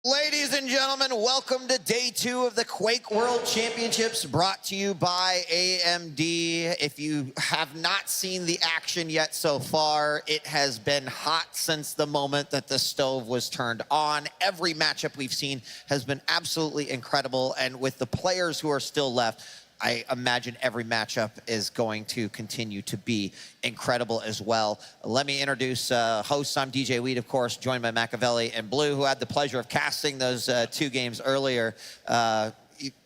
Ladies and gentlemen, welcome to day 2 of the Quake World Championships, brought to you by AMD. If you have not seen the action yet so far, it has been hot since the moment that the stove was turned on. Every matchup we've seen has been absolutely incredible, and with the players who are still left, I imagine every matchup is going to continue to be incredible as well. Let me introduce hosts. I'm DJ Weed, of course, joined by Machiavelli and Blue, who had the pleasure of casting those 2 games earlier.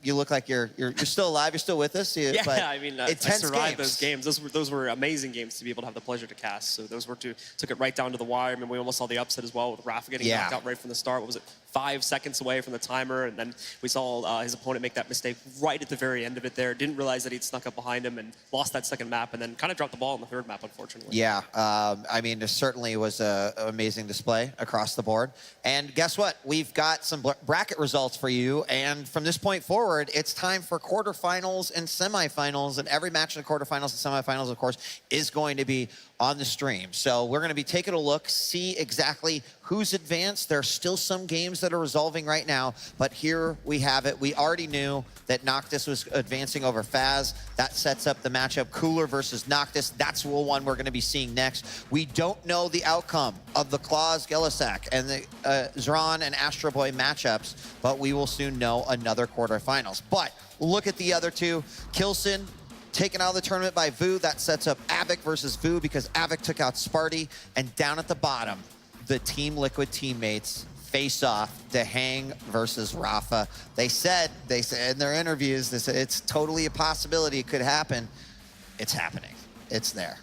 You look like you're still alive. You're still with us. Yeah, I mean, I survived games. those games. Those were amazing games to be able to have the pleasure to cast. So those were took it right down to the wire. I mean, we almost saw the upset as well with Rafa getting knocked out right from the start. What was it? 5 seconds away from the timer, and then we saw his opponent make that mistake right at the very end of it there. Didn't realize that he'd snuck up behind him and lost that second map, and then kind of dropped the ball in the third map, unfortunately. Yeah, I mean, it certainly was an amazing display across the board. And guess what? We've got some bracket results for you, and from this point forward, it's time for quarterfinals and semifinals, and every match in the quarterfinals and semifinals, of course, is going to be on the stream. So we're going to be taking a look, see exactly who's advanced. There are still some games that are resolving right now, but here we have it. We already knew that Noctis was advancing over Faz. That sets up the matchup Cooler versus Noctis. That's the one we're going to be seeing next. We don't know the outcome of the Claus Gillisack and the Zron and Astro Boy matchups, but we will soon know another quarterfinals. But look at the other two. Kilson taken out of the tournament by Vu. That sets up Avik versus Vu because Avik took out Sparty. And down at the bottom, the Team Liquid teammates face off, Dehang versus Rafa. They said in their interviews, they said it's totally a possibility it could happen. It's happening. It's there.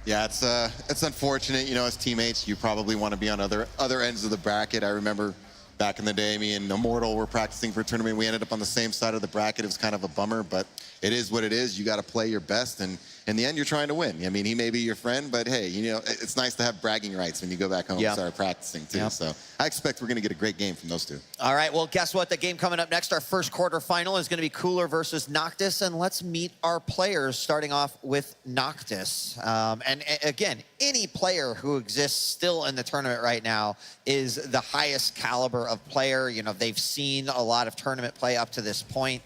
Yeah, it's unfortunate. You know, as teammates, you probably want to be on other ends of the bracket. I remember back in the day, me and Immortal were practicing for a tournament. We ended up on the same side of the bracket. It was kind of a bummer, but it is what it is. You got to play your best, and in the end, you're trying to win. I mean, he may be your friend, but hey, you know, it's nice to have bragging rights when you go back home and start practicing too. So I expect we're going to get a great game from those two. All right, well, guess what? The game coming up next, our first quarterfinal, is going to be Cooler versus Noctis, and let's meet our players, starting off with Noctis. And again, any player who exists still in the tournament right now is the highest caliber of player. You know, they've seen a lot of tournament play up to this point.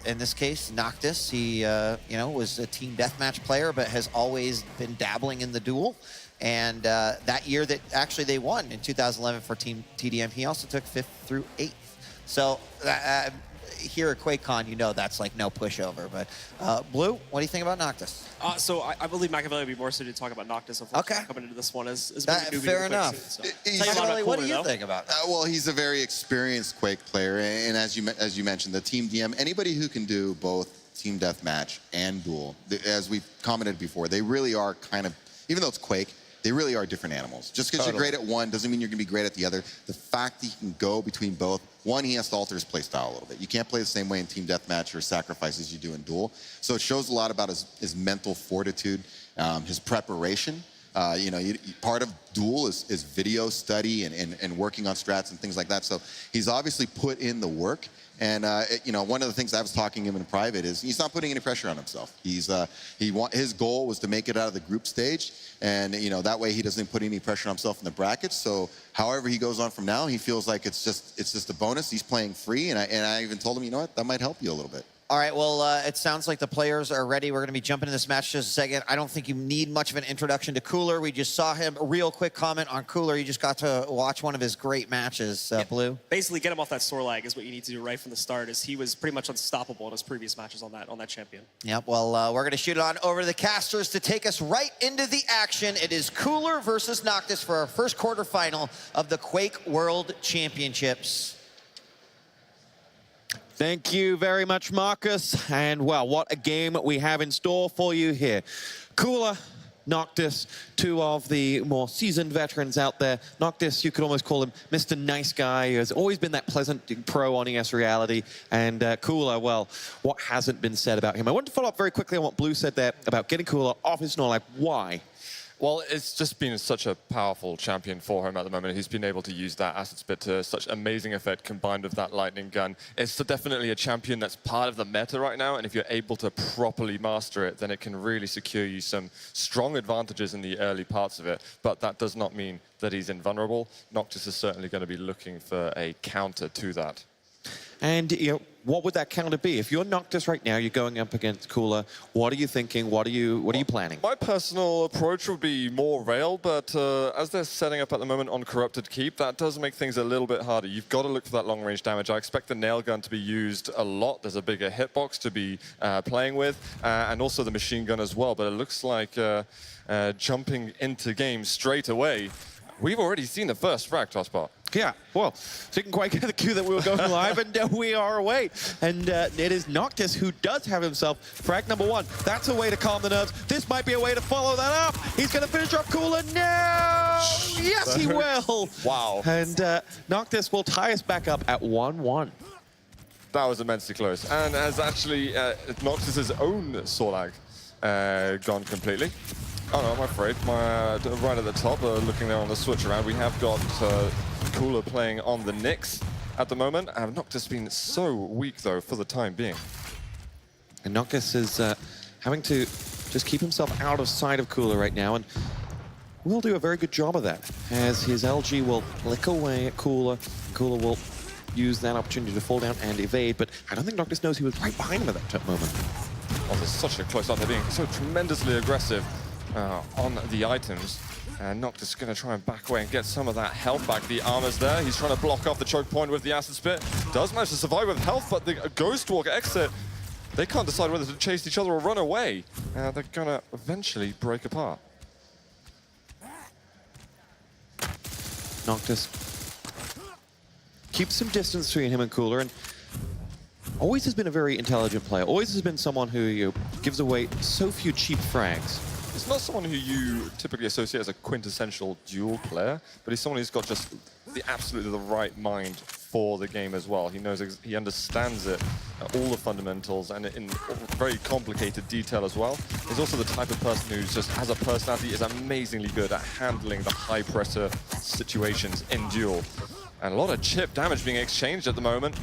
In this case, Noctis, he, you know, was a team deathmatch player, but has always been dabbling in the duel. And that year that actually they won in 2011 for Team TDM, he also took 5th through 8th. So here at QuakeCon, you know that's like no pushover. But Blue, what do you think about Noctis? So I believe Machiavelli would be more suited to talk about Noctis, unfortunately, coming into this one as fair enough. So. What do you think about that? Well, he's a very experienced Quake player, and as you mentioned, the Team DM, anybody who can do both team deathmatch and duel, as we've commented before, they really are kind of, even though it's Quake, they really are different animals. Just because you're great at one doesn't mean you're going to be great at the other. The fact that he can go between both, one, he has to alter his play style a little bit. You can't play the same way in team deathmatch or sacrifice as you do in duel. So it shows a lot about his mental fortitude, his preparation. You know, part of duel is video study and working on strats and things like that. So he's obviously put in the work. And you know, one of the things I was talking to him in private is he's not putting any pressure on himself. His goal was to make it out of the group stage, and you know that way he doesn't put any pressure on himself in the brackets. So however he goes on from now, he feels like it's just a bonus. He's playing free, and I even told him, you know what, that might help you a little bit. All right, well, it sounds like the players are ready. We're going to be jumping into this match just a second. I don't think you need much of an introduction to Cooler. We just saw him. A real quick comment on Cooler. You just got to watch one of his great matches, Blue. Basically, get him off that sore leg is what you need to do right from the start, as he was pretty much unstoppable in his previous matches on that champion. Yep, well, we're going to shoot it on over to the casters to take us right into the action. It is Cooler versus Noctis for our first quarterfinal of the Quake World Championships. Thank you very much, Marcus. And, well, what a game we have in store for you here. Cooler, Noctis, 2 of the more seasoned veterans out there. Noctis, you could almost call him Mr. Nice Guy. He has always been that pleasant pro on ES Reality. And Cooler, well, what hasn't been said about him? I want to follow up very quickly on what Blue said there about getting Cooler off his Snorlax. Why? Well, it's just been such a powerful champion for him at the moment. He's been able to use that acid spit to such amazing effect combined with that lightning gun. It's definitely a champion that's part of the meta right now, and if you're able to properly master it, then it can really secure you some strong advantages in the early parts of it. But that does not mean that he's invulnerable. Noctis is certainly going to be looking for a counter to that. And what would that counter be? If you're Noctis right now, you're going up against Cooler. What are you thinking? What are you planning? My personal approach would be more rail, but as they're setting up at the moment on Corrupted Keep, that does make things a little bit harder. You've got to look for that long-range damage. I expect the nail gun to be used a lot. There's a bigger hitbox to be playing with, and also the machine gun as well. But it looks like jumping into game straight away. We've already seen the first frag, Tosspot. Yeah, well, didn't quite get the cue that we were going live, and we are away. And it is Noctis who does have himself frag number 1. That's a way to calm the nerves. This might be a way to follow that up. He's going to finish off Cooler. No! Yes, he will. Wow. And Noctis will tie us back up at 1-1. That was immensely close. And has actually Noctis' own Sorlag gone completely. Oh no, I'm afraid. Right at the top, looking there on the switch around, we have got Cooler playing on the Nyx at the moment. And Noctis been so weak, though, for the time being. And Noctis is having to just keep himself out of sight of Cooler right now, and will do a very good job of that, as his LG will lick away at Cooler. Cooler will use that opportunity to fall down and evade, but I don't think Noctis knows he was right behind him at that moment. Oh, there's such a close up. They're being so tremendously aggressive on the items. And Noctis is going to try and back away and get some of that health back. The armor's there. He's trying to block off the choke point with the acid spit. Does manage to survive with health, but the Ghost Walk exit, they can't decide whether to chase each other or run away. They're going to eventually break apart. Noctis keeps some distance between him and Cooler, and always has been a very intelligent player. Always has been someone who gives away so few cheap frags. He's not someone who you typically associate as a quintessential duel player, but he's someone who's got just absolutely the right mind for the game as well. He knows, he understands it, all the fundamentals, and in very complicated detail as well. He's also the type of person who's just, as a personality, is amazingly good at handling the high pressure situations in duel. And a lot of chip damage being exchanged at the moment.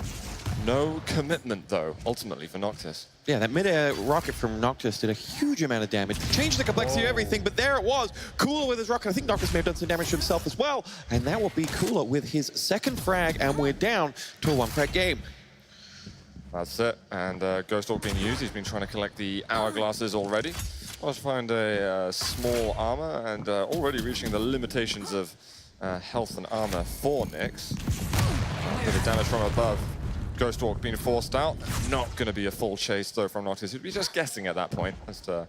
No commitment, though, ultimately, for Noctis. Yeah, that mid-air rocket from Noctis did a huge amount of damage. Changed the complexity of everything, but there it was. Cooler with his rocket. I think Noctis may have done some damage to himself as well. And that will be Cooler with his second frag, and we're down to a 1-frag game. That's it. And Ghost Walk being used. He's been trying to collect the hourglasses already. Let's find a small armor, and already reaching the limitations of health and armor for Nyx. A bit of damage from above. Ghost Walk being forced out. Not going to be a full chase, though, from Noctis. He'd be just guessing at that point as to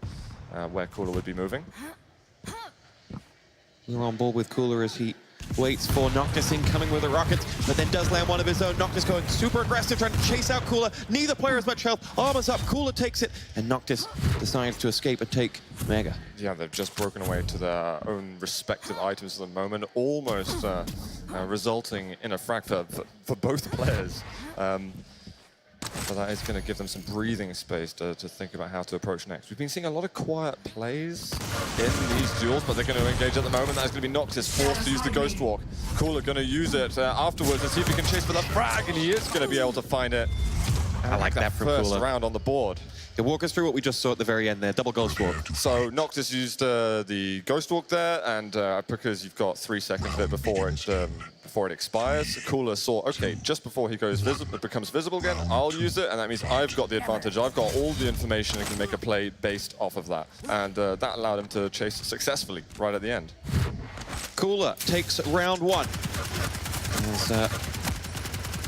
where Cooler would be moving. We're on board with Cooler as he waits for Noctis incoming with the rockets, but then does land one of his own. Noctis going super aggressive, trying to chase out Cooler. Neither player has much health. Armor's up, Cooler takes it, and Noctis decides to escape and take Mega. Yeah, they've just broken away to their own respective items at the moment, almost resulting in a frag for both players. But that is going to give them some breathing space to think about how to approach next. We've been seeing a lot of quiet plays in these duels, but they're going to engage at the moment. That is going to be Noctis forced to use the Ghost Walk. Cooler going to use it afterwards and see if he can chase for the frag, and he is going to be able to find it. I like that from first Cooler. round on the board. Yeah, walk us through what we just saw at the very end there. Double Ghost Walk. So Noctis used the Ghost Walk there, and because you've got 3 seconds of it before it expires, Cooler saw, okay, just before he goes becomes visible again, I'll use it, and that means I've got the advantage. I've got all the information and can make a play based off of that. And that allowed him to chase successfully right at the end. Cooler takes round 1. As,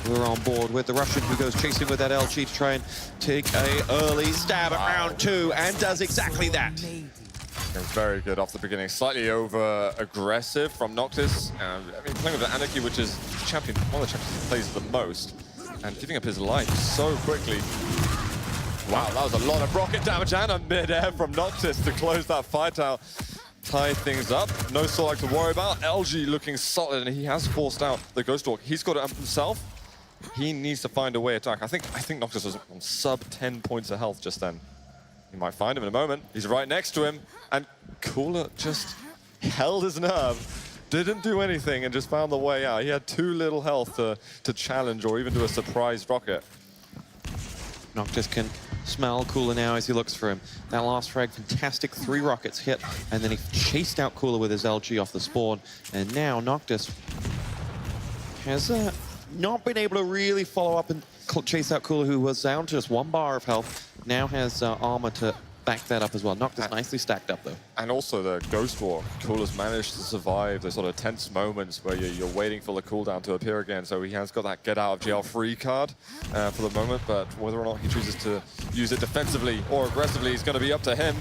we're on board with the Russian who goes chasing with that LG to try and take a early stab at round 2, and does exactly that. Very good off the beginning. Slightly over-aggressive from Noctis. I mean, playing with the Anarchy, which is one of the champions he plays the most, and giving up his life so quickly. Wow, that was a lot of rocket damage and a mid-air from Noctis to close that fight out. Tie things up. No Sorlag to worry about. LG looking solid, and he has forced out the Ghost Walk. He's got it up himself. He needs to find a way to attack. I think Noctis was on sub 10 points of health just then. You might find him in a moment. He's right next to him, and Cooler just held his nerve, didn't do anything, and just found the way out. He had too little health to challenge or even do a surprise rocket. Noctis can smell Cooler now as he looks for him. That last frag, fantastic. 3 rockets hit, and then he chased out Cooler with his LG off the spawn. And now Noctis has not been able to really follow up and chase out Cooler, who was down to just 1 bar of health. Now has armor to back that up as well. Noctis nicely stacked up, though. And also the Ghost Walk. Cooler's managed to survive the sort of tense moments where you're waiting for the cooldown to appear again. So he has got that get out of jail free card for the moment, but whether or not he chooses to use it defensively or aggressively is going to be up to him.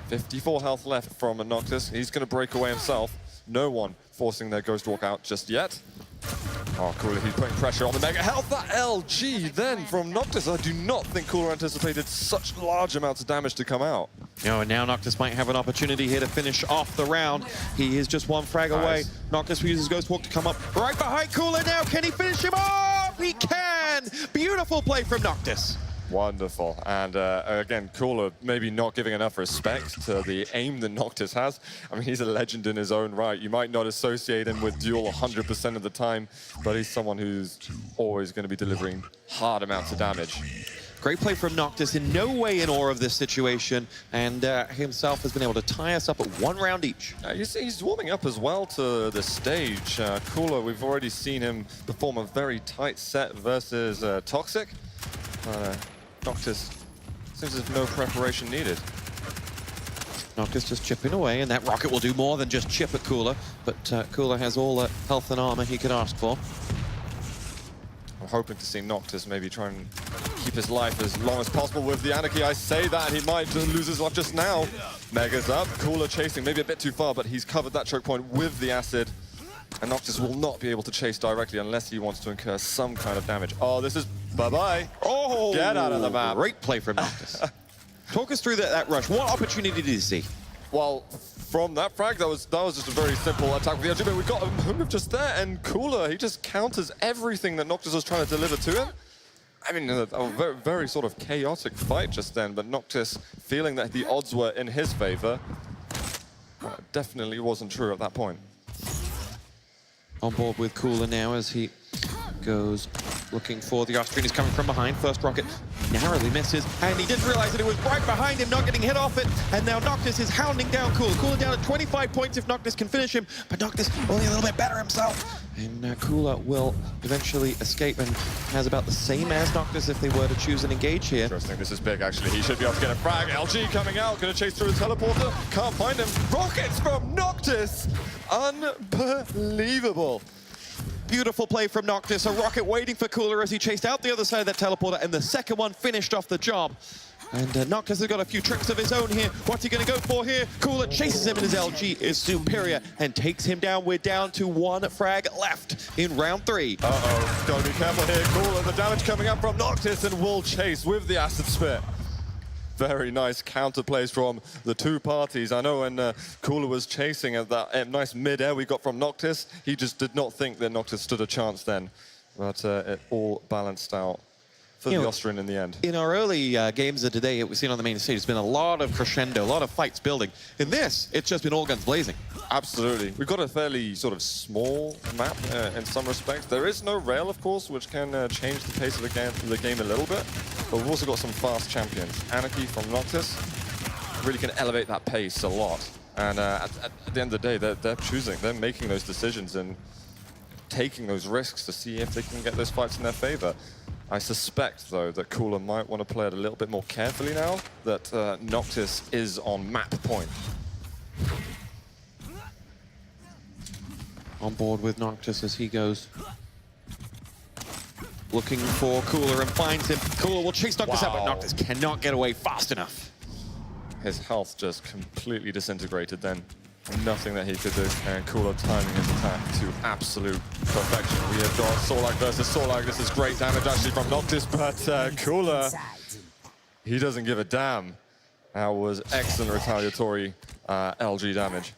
54 health left from Noctis. He's going to break away himself. No one forcing their Ghost Walk out just yet. Oh, Cooler, he's putting pressure on the Mega Health. That LG then from Noctis. I do not think Cooler anticipated such large amounts of damage to come out. No, and now Noctis might have an opportunity here to finish off the round. He is just 1 frag away. Noctis uses Ghost Walk to come up right behind Cooler now. Can he finish him off? He can! Beautiful play from Noctis. Wonderful. And again, Cooler maybe not giving enough respect to the aim that Noctis has. I mean, he's a legend in his own right. You might not associate him with Duel 100% of the time, but he's someone who's always going to be delivering hard amounts of damage. Great play from Noctis, in no way in awe of this situation, and himself has been able to tie us up at 1 round each. He's warming up as well to the stage. Cooler, we've already seen him perform a very tight set versus Toxic. Noctis seems as if no preparation needed. Noctis just chipping away, and that rocket will do more than just chip at Cooler, but Cooler has all the health and armor he could ask for. I'm hoping to see Noctis maybe try and keep his life as long as possible with the Anarchy. I say that, he might lose his life just now. Mega's up, Cooler chasing, maybe a bit too far, but he's covered that choke point with the acid. And Noctis will not be able to chase directly unless he wants to incur some kind of damage. Oh, this is bye-bye. Oh, get out of the map. Great play from Noctis. Talk us through that rush. What opportunity did you see? Well, from that frag, that was just a very simple attack with the LG, but we got a move just there, and Cooler, he just counters everything that Noctis was trying to deliver to him. I mean, a very, very sort of chaotic fight just then, but Noctis, feeling that the odds were in his favor, definitely wasn't true at that point. On board with Cooler now as he goes looking for the Austrian. He's coming from behind. First rocket narrowly misses, and he didn't realize that it was right behind him, not getting hit off it. And now Noctis is hounding down Cooler. Cooler down at 25 points if Noctis can finish him, but Noctis only a little bit better himself. And Cooler will eventually escape and has about the same as Noctis if they were to choose an engage here. Interesting, this is big actually. He should be able to get a frag. LG coming out, gonna chase through a teleporter. Can't find him. Rockets from Noctis! Unbelievable. Beautiful play from Noctis. A rocket waiting for Cooler as he chased out the other side of that teleporter, and the second one finished off the job. And Noctis has got a few tricks of his own here. What's he going to go for here? Cooler chases him, and his LG is superior and takes him down. We're down to 1 frag left in round 3. Uh-oh, gotta be careful here. Cooler, the damage coming up from Noctis, and will chase with the acid spit. Very nice counter plays from the two parties. I know when Cooler was chasing at that nice mid-air we got from Noctis, he just did not think that Noctis stood a chance then. But it all balanced out for the Austrian in the end. In our early games of today, we've seen on the main stage, there's been a lot of crescendo, a lot of fights building. In this, it's just been all guns blazing. Absolutely. We've got a fairly sort of small map in some respects. There is no rail, of course, which can change the pace of the game a little bit. But we've also got some fast champions. Anarchy from Noctis really can elevate that pace a lot. And at the end of the day, they're making those decisions and taking those risks to see if they can get those fights in their favor. I suspect, though, that Cooler might want to play it a little bit more carefully now that Noctis is on map point. On board with Noctis as he goes looking for Cooler and finds him. Cooler will chase Noctis out, but Noctis cannot get away fast enough. His health just completely disintegrated then. Nothing that he could do, and Cooler timing his attack to absolute perfection. We have got Sorlag versus Sorlag. This is great damage actually from Noctis, but Cooler, he doesn't give a damn. That was excellent retaliatory LG damage.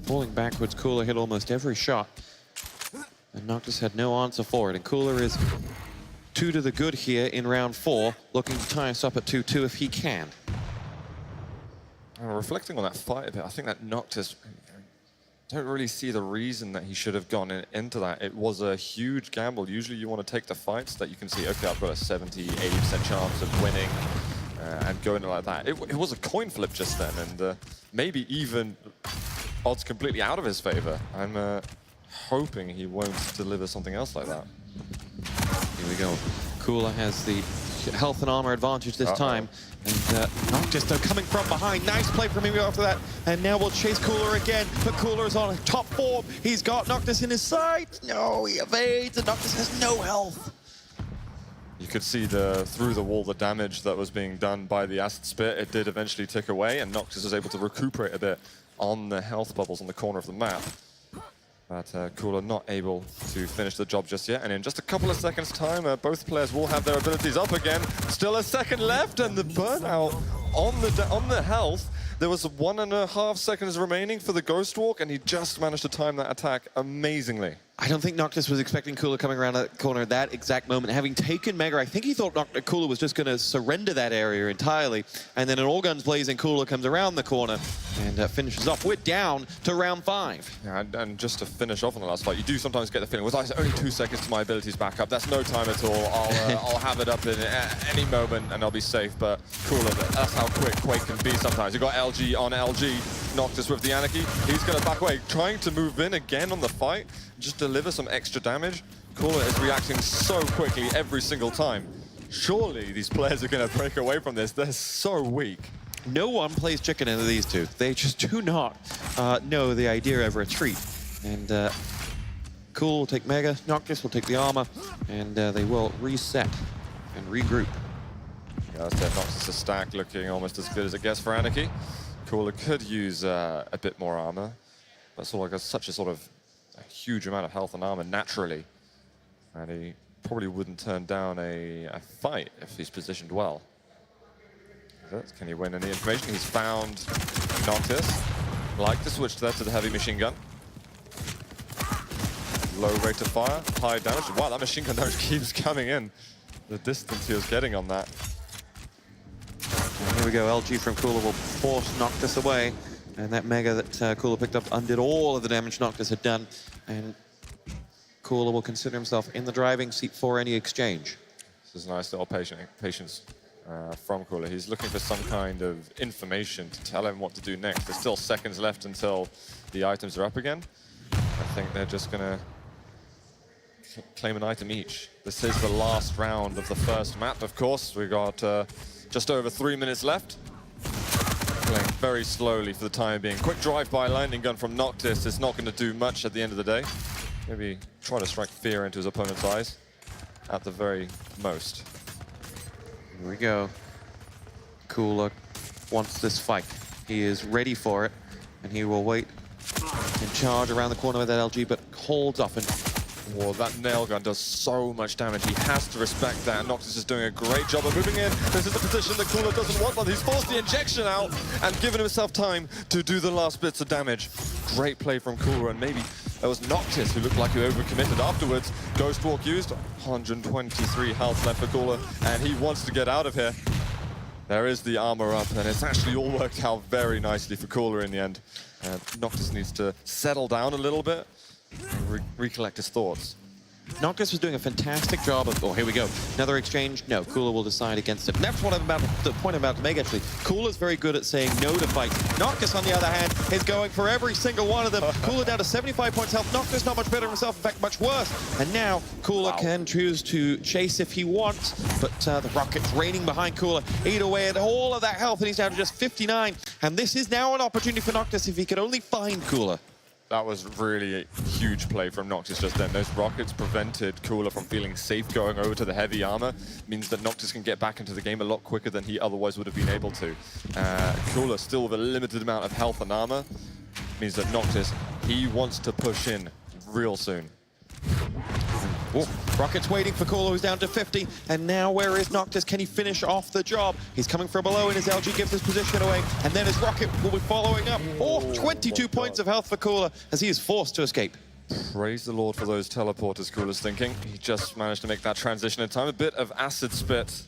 Falling backwards, Cooler hit almost every shot, and Noctis had no answer for it. And Cooler is 2 to the good here in round 4, looking to tie us up at 2-2 if he can. reflecting on that fight a bit, I think that Noctis, don't really see the reason that he should have gone into that. It was a huge gamble. Usually you want to take the fights that you can see, okay, I've got a 70, 80% chance of winning and going like that. It was a coin flip just then, and maybe even odds completely out of his favor. I'm hoping he won't deliver something else like that. Here we go. Cooler has the health and armor advantage this time. And Noctis, though, coming from behind. Nice play from him after that. And now we'll chase Cooler again. But Cooler is on top form. He's got Noctis in his sight. No, he evades, and Noctis has no health. You could see through the wall the damage that was being done by the acid spit. It did eventually tick away, and Noctis was able to recuperate a bit on the health bubbles on the corner of the map. But Cooler not able to finish the job just yet, and in just a couple of seconds' time, both players will have their abilities up again. Still a second left, and the burnout on the health. There was 1.5 seconds remaining for the Ghost Walk, and he just managed to time that attack amazingly. I don't think Noctis was expecting Cooler coming around that corner at that exact moment. Having taken Mega, I think he thought Cooler was just going to surrender that area entirely. And then an all guns blazing, Cooler comes around the corner and finishes off. We're down to round 5. Yeah, and just to finish off on the last fight, you do sometimes get the feeling, well, only 2 seconds to my abilities back up. That's no time at all. I'll have it up in any moment and I'll be safe. But Cooler, that's how quick Quake can be sometimes. You've got LG on LG, Noctis with the Anarchy. He's going to back away, trying to move in again on the fight. Just deliver some extra damage. Cooler is reacting so quickly every single time. Surely these players are going to break away from this. They're so weak. No one plays chicken into these two. They just do not know the idea of retreat. And Cool will take Mega, Noctis will take the armor, and they will reset and regroup. Yeah, that's it. Noctis' stack looking almost as good as it gets for Anarchy. Cooler could use a bit more armor, but sort of like such a sort of a huge amount of health and armor naturally, and he probably wouldn't turn down a fight if he's positioned well. Can he win any information? He's found Noctis. Like to switch there to the heavy machine gun. Low rate of fire, high damage. Wow, that machine gun damage keeps coming in. The distance he was getting on that. And here we go, LG from Cooler will force Noctis away. And that Mega that Cooler picked up undid all of the damage Noctis had done. And Cooler will consider himself in the driving seat for any exchange. This is a nice little patience from Cooler. He's looking for some kind of information to tell him what to do next. There's still seconds left until the items are up again. I think they're just going to claim an item each. This is the last round of the first map, of course. We've got just over 3 minutes left. Playing very slowly for the time being. Quick drive-by lightning gun from Noctis is not going to do much at the end of the day. Maybe try to strike fear into his opponent's eyes at the very most. Here we go. Cooler wants this fight. He is ready for it, and he will wait and charge around the corner with that LG, but holds off. And well, that nail gun does so much damage. He has to respect that. Noctis is doing a great job of moving in. This is a position that Cooler doesn't want, but he's forced the injection out and given himself time to do the last bits of damage. Great play from Cooler, and maybe that was Noctis who looked like he overcommitted afterwards. Ghost Walk used, 123 health left for Cooler, and he wants to get out of here. There is the armor up, and it's actually all worked out very nicely for Cooler in the end. Noctis needs to settle down a little bit and recollect his thoughts. Noctis was doing a fantastic job of, oh, here we go. Another exchange. No, Cooler will decide against it. And that's what I'm about the point I'm about to make, actually. Cooler's very good at saying no to fights. Noctis, on the other hand, is going for every single one of them. Cooler down to 75 points health. Noctis not much better himself, in fact, much worse. And now Cooler can choose to chase if he wants, but the rocket's raining behind Cooler. Eat away at all of that health, and he's down to just 59. And this is now an opportunity for Noctis if he could only find Cooler. That was really a huge play from Noctis just then. Those rockets prevented Cooler from feeling safe going over to the heavy armor. Means that Noctis can get back into the game a lot quicker than he otherwise would have been able to. Cooler still with a limited amount of health and armor. Means that Noctis, he wants to push in real soon. Oh, Rocket's waiting for Cooler, who's down to 50. And now where is Noctis? Can he finish off the job? He's coming from below, and his LG gives his position away. And then his Rocket will be following up. Oh, 22 points of health for Cooler as he is forced to escape. Praise the Lord for those teleporters, Cooler's thinking. He just managed to make that transition in time. A bit of acid spit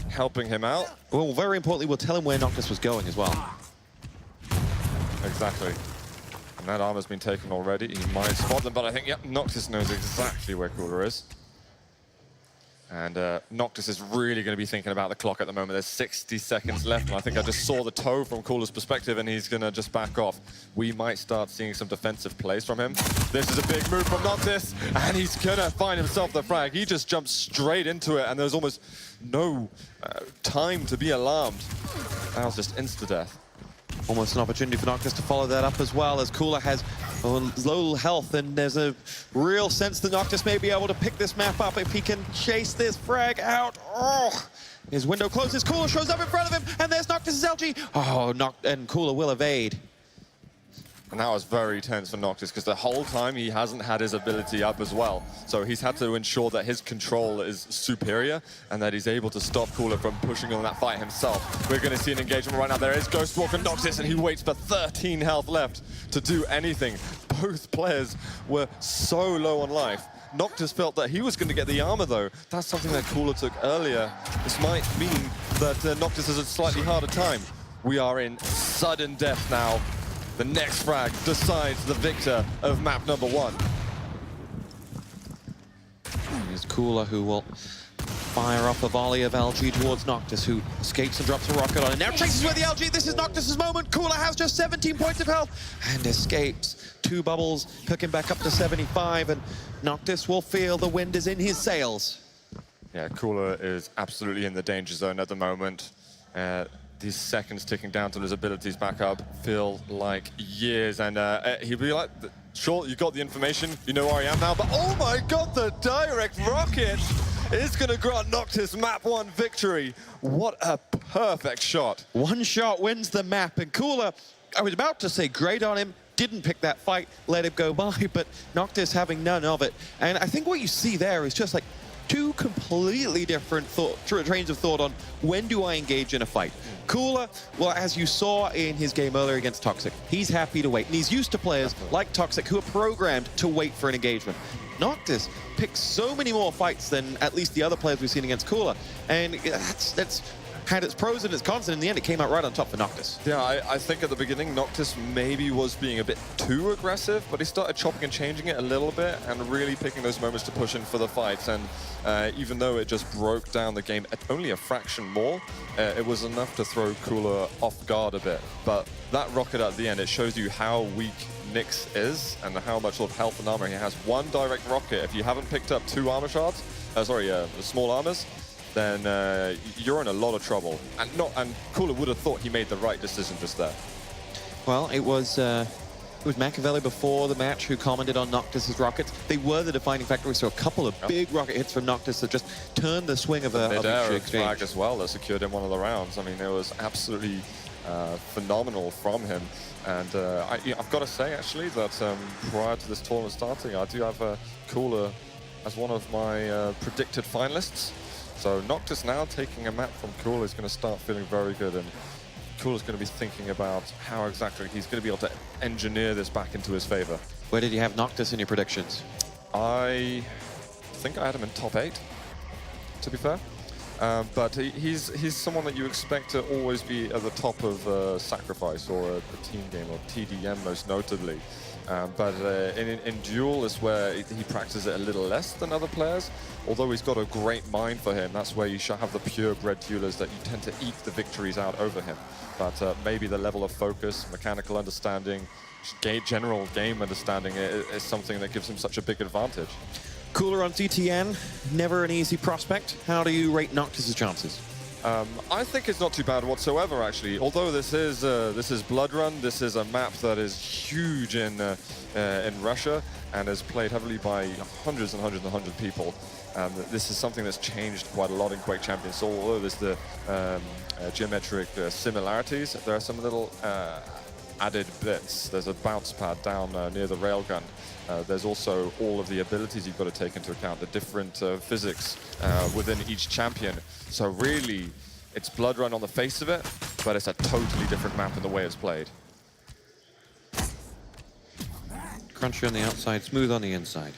helping him out. Well, very importantly, we'll tell him where Noctis was going as well. Exactly. And that armor's been taken already. He might spot them, but I think, yep, Noctis knows exactly where Cooler is. And Noctis is really going to be thinking about the clock at the moment. There's 60 seconds left, and I think I just saw the toe from Cooler's perspective, and he's going to just back off. We might start seeing some defensive plays from him. This is a big move from Noctis, and he's going to find himself the frag. He just jumps straight into it, and there's almost no time to be alarmed. That was just insta-death. Almost an opportunity for Noctis to follow that up as well, as Cooler has low health, and there's a real sense that Noctis may be able to pick this map up if he can chase this frag out. Oh, his window closes, Cooler shows up in front of him, and there's Noctis' LG. Oh, and Cooler will evade. And that was very tense for Noctis, because the whole time he hasn't had his ability up as well. So he's had to ensure that his control is superior and that he's able to stop Cooler from pushing on that fight himself. We're going to see an engagement right now. There is Ghostwalk and Noctis, and he waits for 13 health left to do anything. Both players were so low on life. Noctis felt that he was going to get the armor, though. That's something that Cooler took earlier. This might mean that Noctis has a slightly harder time. We are in sudden death now. The next frag decides the victor of map number 1. Here's Cooler, who will fire off a volley of LG towards Noctis, who escapes and drops a rocket on it. Now chases with the LG. This is Noctis' moment. Cooler has just 17 points of health and escapes. 2 bubbles, took him back up to 75, and Noctis will feel the wind is in his sails. Yeah, Cooler is absolutely in the danger zone at the moment. These seconds ticking down till his abilities back up feel like years, and he'll be like, sure, you got the information, you know where I am now, but oh my god, the direct rocket is going to grant Noctis map 1 victory. What a perfect shot. One shot wins the map, and Cooler, I was about to say great on him, didn't pick that fight, let it go by, but Noctis having none of it. And I think what you see there is just like 2 completely different trains of thought on when do I engage in a fight. Cooler, well, as you saw in his game earlier against Toxic, he's happy to wait, and he's used to players like Toxic who are programmed to wait for an engagement. Noctis picks so many more fights than at least the other players we've seen against Cooler, and that's had its pros and its cons, and in the end it came out right on top for Noctis. Yeah, I think at the beginning Noctis maybe was being a bit too aggressive, but he started chopping and changing it a little bit and really picking those moments to push in for the fights. And even though it just broke down the game at only a fraction more, it was enough to throw Cooler off guard a bit. But that rocket at the end, it shows you how weak Nyx is and how much sort of health and armor he has. 1 direct rocket, if you haven't picked up 2 armor shards, small armors, then you're in a lot of trouble. And Cooler would have thought he made the right decision just there. Well, it was Machiavelli before the match who commented on Noctis' rockets. They were the defining factor. We saw a couple of big rocket hits from Noctis that just turned the swing of a mid-air flag as well that secured him one of the rounds. I mean, it was absolutely phenomenal from him. And I've got to say, actually, that prior to this tournament starting, I do have Cooler as one of my predicted finalists. So Noctis now taking a map from Cooler is going to start feeling very good, and Cooler's going to be thinking about how exactly he's going to be able to engineer this back into his favor. Where did you have Noctis in your predictions? I think I had him in top 8, to be fair. But he's someone that you expect to always be at the top of Sacrifice or a team game, or TDM most notably. But in Duel is where he practices it a little less than other players. Although he's got a great mind for him, that's where you should have the purebred duelers that you tend to eke the victories out over him. But maybe the level of focus, mechanical understanding, general game understanding is something that gives him such a big advantage. Cooler on CTN, never an easy prospect. How do you rate Noctis' chances? I think it's not too bad whatsoever, actually. Although this is Blood Run, this is a map that is huge in Russia and is played heavily by hundreds and hundreds and hundreds of people. This is something that's changed quite a lot in Quake Champions. So although there's the geometric similarities, there are some little added bits. There's a bounce pad down near the railgun. There's also all of the abilities you've got to take into account, the different physics within each champion. So really, it's Blood Run on the face of it, but it's a totally different map in the way it's played. Crunchy on the outside, smooth on the inside.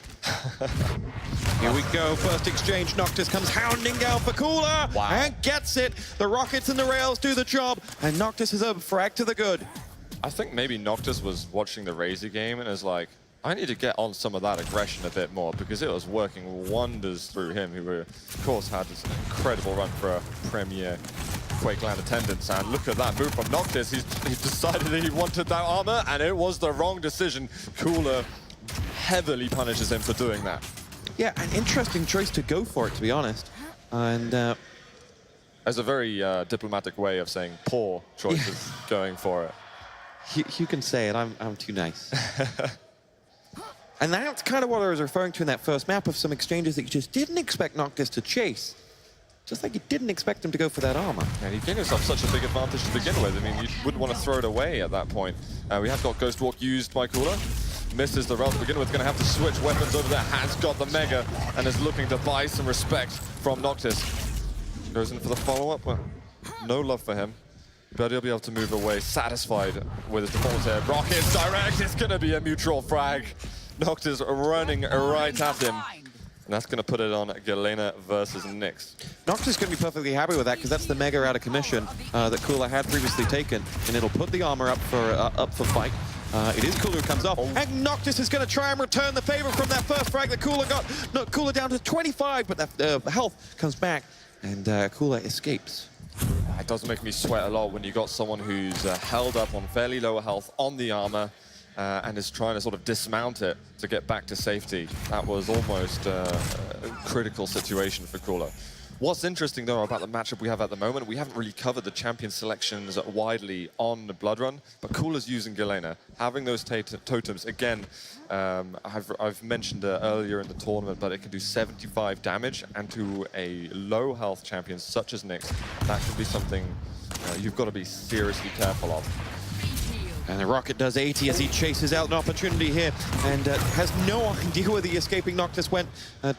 Here we go, first exchange. Noctis comes hounding down for Cooler and gets it. The rockets and the rails do the job, and Noctis is a frag to the good. I think maybe Noctis was watching the Razor game and is like, I need to get on some of that aggression a bit more because it was working wonders through him, who of course had this incredible run for a premier QuakeCon attendance. And look at that move from Noctis. He decided that he wanted that armor, and it was the wrong decision. Cooler heavily punishes him for doing that. Yeah, an interesting choice to go for it, to be honest. And as a very diplomatic way of saying poor choice of going for it. you can say it, I'm too nice. And that's kind of what I was referring to in that first map of some exchanges that you just didn't expect Noctis to chase. Just like you didn't expect him to go for that armor. And he gave himself such a big advantage to begin with. I mean, you wouldn't want to throw it away at that point. We have got Ghost Walk used by Cooler. Misses the rail to begin with, going to have to switch weapons over there. Has got the Mega and is looking to buy some respect from Noctis. Goes in for the follow-up, but no love for him. But he'll be able to move away, satisfied with his performance here. Rockets direct, it's going to be a mutual frag. Noctis running right at him. And that's going to put it on Galena versus Nyx. Noctis is going to be perfectly happy with that because that's the Mega out of commission that Cooler had previously taken. And it'll put the armor up for fight. It is Cooler who comes off. And Noctis is going to try and return the favor from that first frag that Cooler got. No, Cooler down to 25, but that health comes back. And Cooler escapes. It doesn't make me sweat a lot when you got someone who's held up on fairly low health on the armor and is trying to sort of dismount it to get back to safety. That was almost a critical situation for Cooler. What's interesting, though, about the matchup we have at the moment, we haven't really covered the champion selections widely on the Blood Run, but Cooler's using Galena. Having those totems, again, I've mentioned earlier in the tournament, but it can do 75 damage, and to a low health champion such as Nyx, that can be something you've got to be seriously careful of. And the Rocket does 80 as he chases out an opportunity here and has no idea where the escaping Noctis went.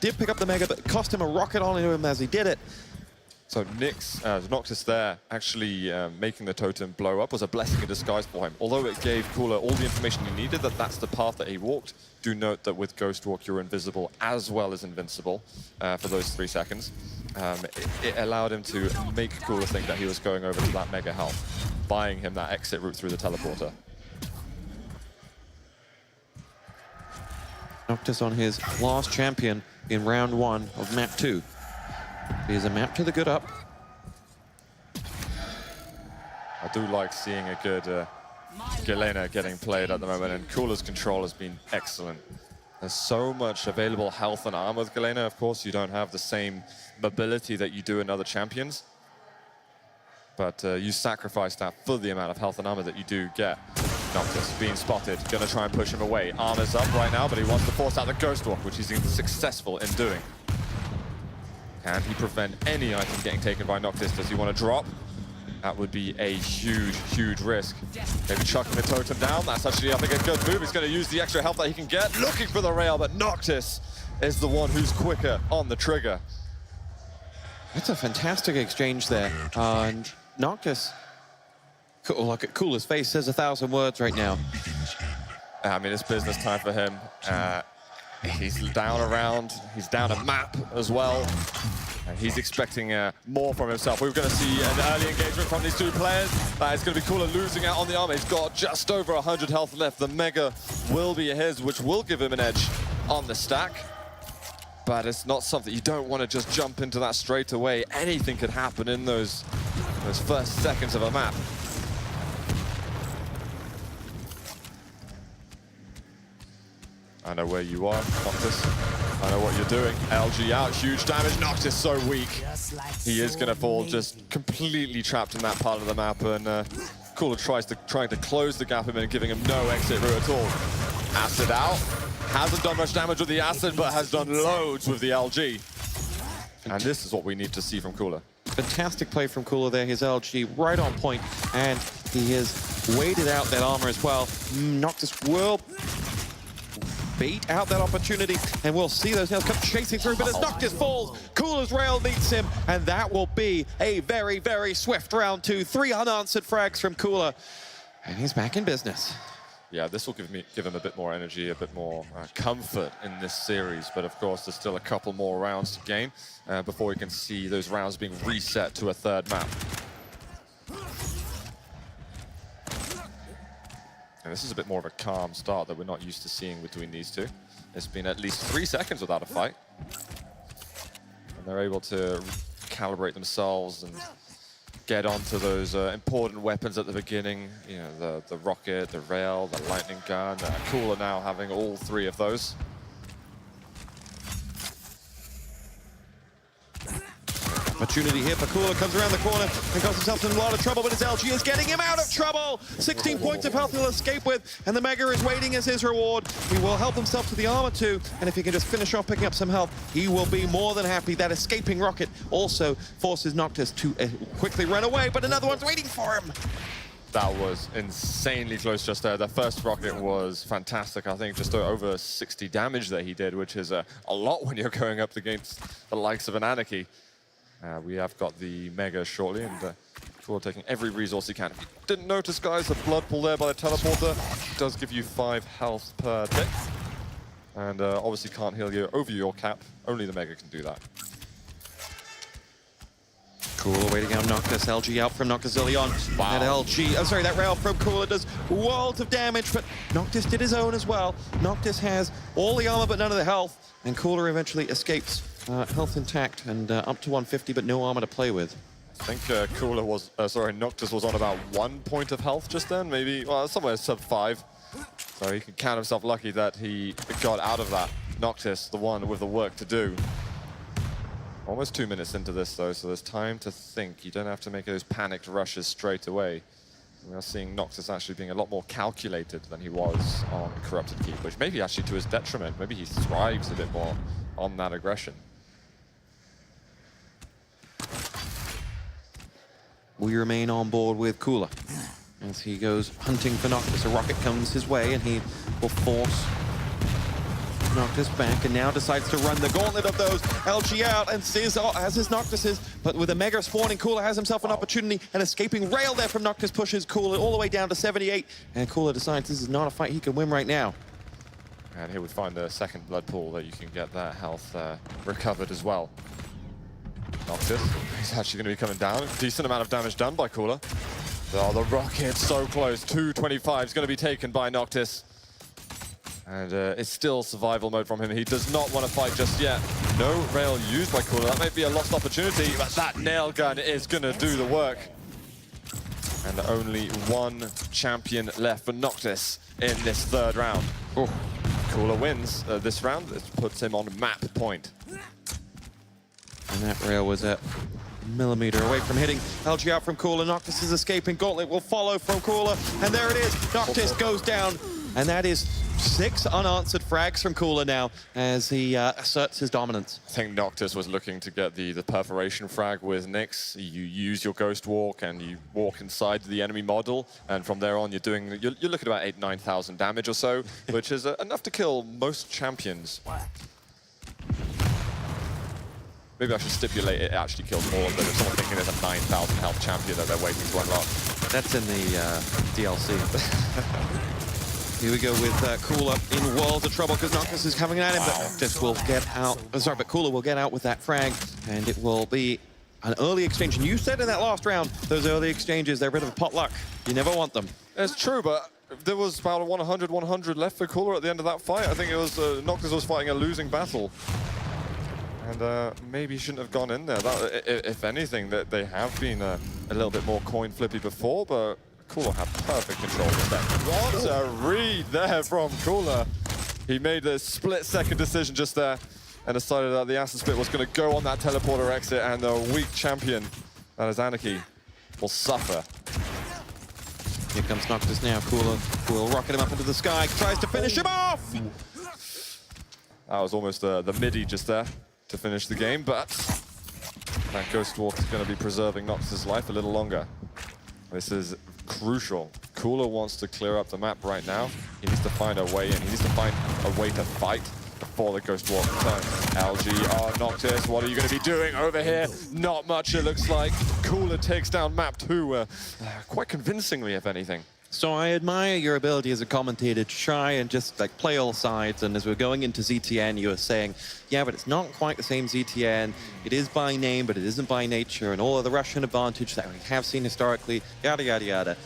Did pick up the Mega, but it cost him a rocket onto him as he did it. So Nyx, Noctis there, actually making the totem blow up was a blessing in disguise for him. Although it gave Cooler all the information he needed, that's the path that he walked. Do note that with Ghost Walk, you're invisible as well as invincible for those 3 seconds. It allowed him to make Cooler think that he was going over to that Mega health, buying him that exit route through the teleporter. Noctis on his last champion in round 1 of map 2. Here's a map to the good up. I do like seeing a good Galena getting played at the moment, and Cooler's control has been excellent. There's so much available health and armor with Galena. Of course, you don't have the same mobility that you do in other champions, but you sacrifice that for the amount of health and armor that you do get. Noctis being spotted, gonna try and push him away. Armor's up right now, but he wants to force out the Ghost Walk, which he's been successful in doing. Can he prevent any item getting taken by Noctis? Does he want to drop? That would be a huge, huge risk. Maybe chucking the totem down. That's actually, I think, a good move. He's going to use the extra health that he can get. Looking for the rail, but Noctis is the one who's quicker on the trigger. That's a fantastic exchange there. And Noctis, look at Cooler's face, says 1,000 words right now. I mean, it's business time for him. He's down a round. He's down a map as well. And he's expecting more from himself. We're going to see an early engagement from these 2 players. That is going to be Cooler losing out on the armor. He's got just over 100 health left. The Mega will be his, which will give him an edge on the stack. But it's not something you don't want to just jump into that straight away. Anything could happen in those first seconds of a map. I know where you are, Noctis. I know what you're doing. LG out, huge damage. Noctis so weak. He is going to fall just completely trapped in that part of the map, and Cooler trying to close the gap and giving him no exit route at all. Acid out. Hasn't done much damage with the Acid, but has done loads with the LG. And this is what we need to see from Cooler. Fantastic play from Cooler there. His LG right on point, and he has waited out that armor as well. Noctis will bait out that opportunity, and we'll see those nails come chasing through, but as Noctis falls, Cooler's rail meets him, and that will be a very, very swift round 2. 3 unanswered frags from Cooler, and he's back in business. Yeah, this will give him a bit more energy, a bit more comfort in this series, but of course there's still a couple more rounds to gain before we can see those rounds being reset to a 3rd map. this is a bit more of a calm start that we're not used to seeing between these two. It's been at least 3 seconds without a fight. And they're able to calibrate themselves and get onto those important weapons at the beginning. You know, the rocket, the rail, the lightning gun. Cooler now having all 3 of those. Opportunity here for Cooler, comes around the corner and got himself in a lot of trouble, but his LG is getting him out of trouble. 16 points of health he'll escape with, and the Mega is waiting as his reward. He will help himself to the armor too, and if he can just finish off picking up some health, he will be more than happy. That escaping rocket also forces Noctis to quickly run away, but another one's waiting for him. That was insanely close just there. The first rocket was fantastic. I think just over 60 damage that he did, which is a lot when you're going up against the likes of an Anarchy. We have got the Mega shortly, and Cooler taking every resource he can. If you didn't notice, guys, the blood pool there by the teleporter does give you 5 health per tick. And obviously can't heal you over your cap. Only the Mega can do that. Cooler waiting out Noctis, LG out from Noctis early on. Wow. That LG, oh sorry, that rail from Cooler does worlds of damage, but Noctis did his own as well. Noctis has all the armor but none of the health, and Cooler eventually escapes. Health intact and up to 150, but no armor to play with. I think Cooler was, Noctis was on about 1 point of health just then, maybe, well, somewhere sub 5. So he can count himself lucky that he got out of that. Noctis, the one with the work to do. Almost 2 minutes into this though, so there's time to think. You don't have to make those panicked rushes straight away. We are seeing Noctis actually being a lot more calculated than he was on Corrupted Keep, which maybe actually to his detriment. Maybe he thrives a bit more on that aggression. We remain on board with Cooler as he goes hunting for Noctis. A rocket comes his way and he will force Noctis back and now decides to run the gauntlet of those. LG out and sees as his Noctis, but with a Mega spawning, Cooler has himself an opportunity. An escaping rail there from Noctis pushes Cooler all the way down to 78, and Cooler decides this is not a fight he can win right now. And he would find the second blood pool that you can get that health recovered as well. Noctis, he's actually going to be coming down. Decent amount of damage done by Cooler. Oh, the rocket so close. 225 is going to be taken by Noctis. And it's still survival mode from him. He does not want to fight just yet. No rail used by Cooler. That may be a lost opportunity, but that nail gun is going to do the work. And only one champion left for Noctis in this 3rd round. Ooh. Cooler wins this round. It puts him on map point. And that rail was a millimeter away from hitting. LG out from Cooler. Noctis is escaping. Gauntlet will follow from Cooler. And there it is. Noctis goes down. And that is 6 unanswered frags from Cooler now as he asserts his dominance. I think Noctis was looking to get the perforation frag with Nyx. You use your Ghost Walk and you walk inside the enemy model, and from there on you're looking at about 8,000-9,000 damage or so, which is enough to kill most champions. Maybe I should stipulate it actually kills more, but if someone's thinking there's a 9,000 health champion that they're waiting to unlock. That's in the DLC. Here we go with Cooler in worlds of trouble because Noctis is coming at him, but Noctis will get out. But Cooler will get out with that frag, and it will be an early exchange. And you said in that last round, those early exchanges, they're a bit of a potluck. You never want them. It's true, but there was about 100 left for Cooler at the end of that fight. I think it was Noctis was fighting a losing battle. And maybe he shouldn't have gone in there. If anything, that they have been a little bit more coin flippy before, but Cooler had perfect control of that. What a read there from Cooler. He made a split-second decision just there and decided that the acid split was going to go on that teleporter exit, and the weak champion, that is Anarchy, will suffer. Here comes Noctis now. Cooler will rocket him up into the sky, tries to finish him off! That was almost the midi just there to finish the game, but that Ghost Walk is going to be preserving Noctis' life a little longer. This is crucial. Cooler wants to clear up the map right now. He needs to find a way in. He needs to find a way to fight before the Ghost Walk returns. LG, Noctis, what are you going to be doing over here? Not much, it looks like. Cooler takes down map 2, quite convincingly, if anything. So I admire your ability as a commentator to try and just like play all sides. And as we're going into ZTN, you were saying, yeah, but it's not quite the same ZTN. It is by name, but it isn't by nature. And all of the Russian advantage that we have seen historically, yada, yada, yada.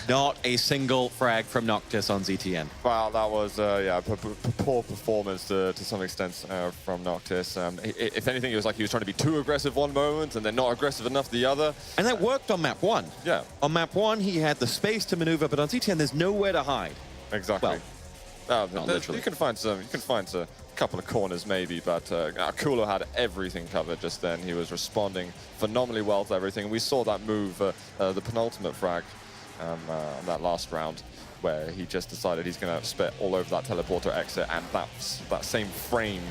Not a single frag from Noctis on ZTN. Wow, that was yeah, poor performance to some extent from Noctis. If anything, it was like he was trying to be too aggressive one moment and then not aggressive enough the other. And that worked on map 1. Yeah. On map 1, he had the space to maneuver, but on ZTN, there's nowhere to hide. Exactly. Well, you can find a couple of corners maybe, but Cooler had everything covered just then. He was responding phenomenally well to everything. We saw that move, the penultimate frag on that last round, where he just decided he's going to spit all over that teleporter exit, and that same frame,